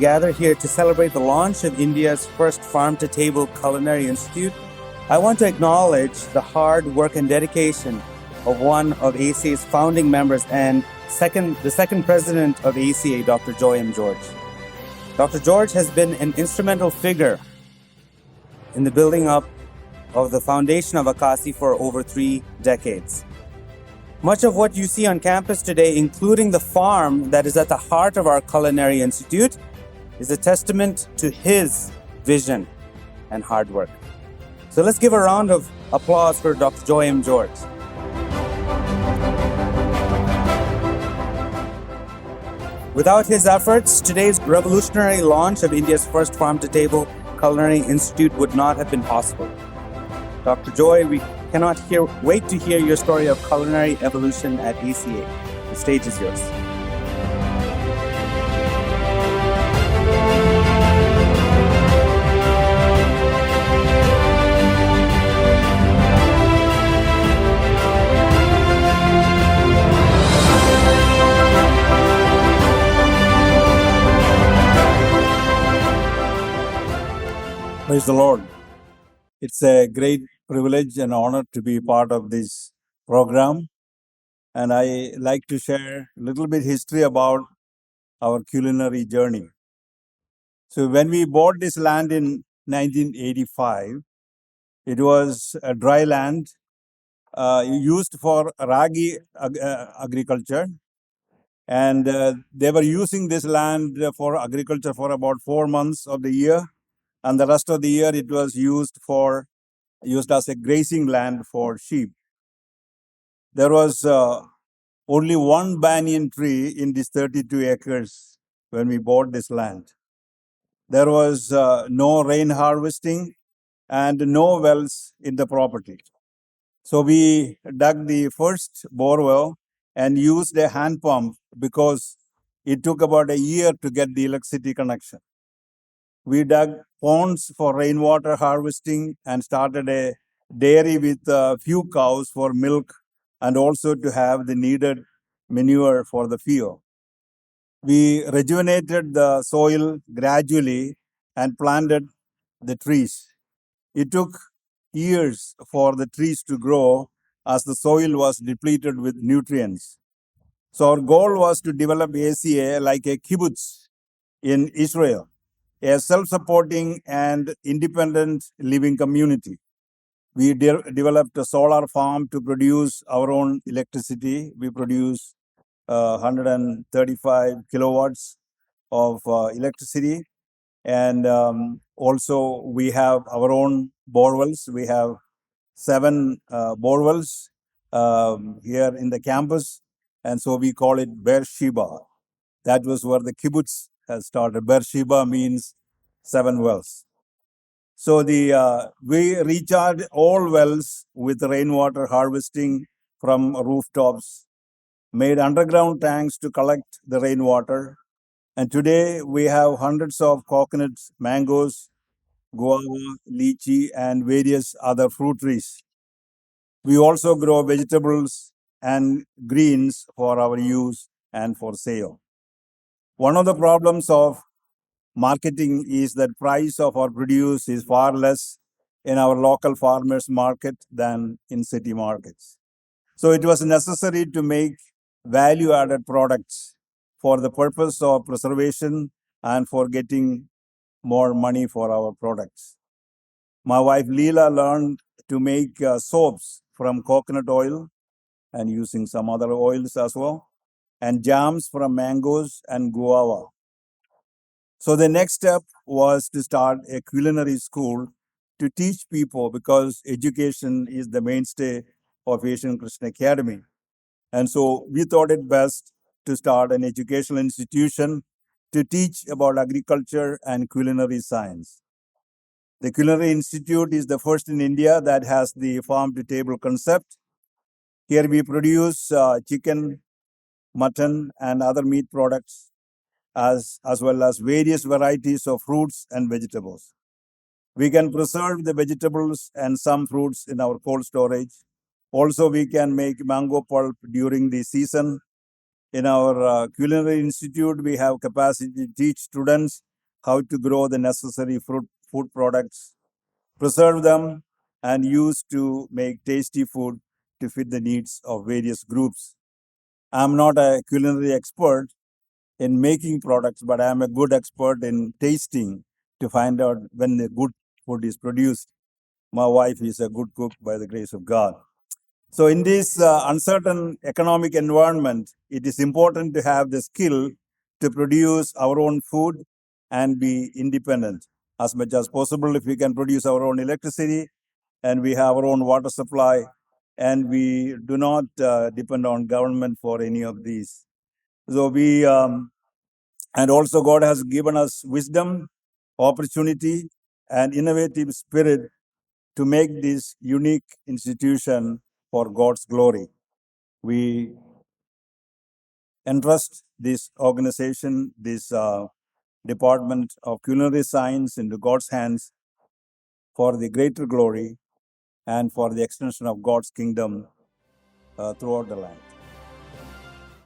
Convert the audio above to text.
gather here to celebrate the launch of India's first Farm-to-Table Culinary Institute, I want to acknowledge the hard work and dedication of one of ACA's founding members and the second president of ACA, Dr. Joy M. George. Dr. George has been an instrumental figure in the building up of the foundation of ACCASI for over 3 decades. Much of what you see on campus today, including the farm that is at the heart of our Culinary Institute, is a testament to his vision and hard work. So let's give a round of applause for Dr. Joy M. George. Without his efforts, today's revolutionary launch of India's first Farm-to-Table Culinary Institute would not have been possible. Dr. Joy, we cannot wait to hear your story of culinary evolution at ACA. The stage is yours. Praise the Lord. It's a great privilege and honor to be part of this program. And I like to share a little bit history about our culinary journey. So when we bought this land in 1985, it was a dry land used for ragi agriculture. And they were using this land for agriculture for about 4 months of the year. And the rest of the year it was used as a grazing land for sheep. There was only one banyan tree in this 32 acres when we bought this land. There was no rain harvesting and no wells in the property. So we dug the first borewell and used a hand pump because it took about a year to get the electricity connection. We dug ponds for rainwater harvesting and started a dairy with a few cows for milk and also to have the needed manure for the field. We rejuvenated the soil gradually and planted the trees. It took years for the trees to grow as the soil was depleted with nutrients. So our goal was to develop ACA like a kibbutz in Israel, a self-supporting and independent living community. We developed a solar farm to produce our own electricity. We produce 135 kilowatts of electricity. And also we have our own borewells. We have 7 borewells here in the campus. And so we call it Beersheba. That was where the kibbutz has started. Beersheba means 7 wells. So we recharge all wells with rainwater harvesting from rooftops, made underground tanks to collect the rainwater. And today we have hundreds of coconuts, mangoes, guava, lychee, and various other fruit trees. We also grow vegetables and greens for our use and for sale. One of the problems of marketing is that price of our produce is far less in our local farmers market than in city markets. So it was necessary to make value-added products for the purpose of preservation and for getting more money for our products. My wife Leela learned to make soaps from coconut oil and using some other oils as well, and jams from mangoes and guava. So the next step was to start a culinary school to teach people, because education is the mainstay of Asian Christian Academy. And so we thought it best to start an educational institution to teach about agriculture and culinary science. The Culinary Institute is the first in India that has the farm-to-table concept. Here we produce chicken, mutton, and other meat products, as well as various varieties of fruits and vegetables. We can preserve the vegetables and some fruits in our cold storage. Also, we can make mango pulp during the season. In our Culinary Institute, we have capacity to teach students how to grow the necessary food products, preserve them, and use to make tasty food to fit the needs of various groups. I'm not a culinary expert in making products, but I'm a good expert in tasting to find out when the good food is produced. My wife is a good cook by the grace of God. So, in this uncertain economic environment, it is important to have the skill to produce our own food and be independent as much as possible. If we can produce our own electricity and we have our own water supply, and we do not depend on government for any of these. So, and also God has given us wisdom, opportunity, and innovative spirit to make this unique institution for God's glory. We entrust this organization, this Department of Culinary Science, into God's hands for the greater glory and for the extension of God's kingdom throughout the land.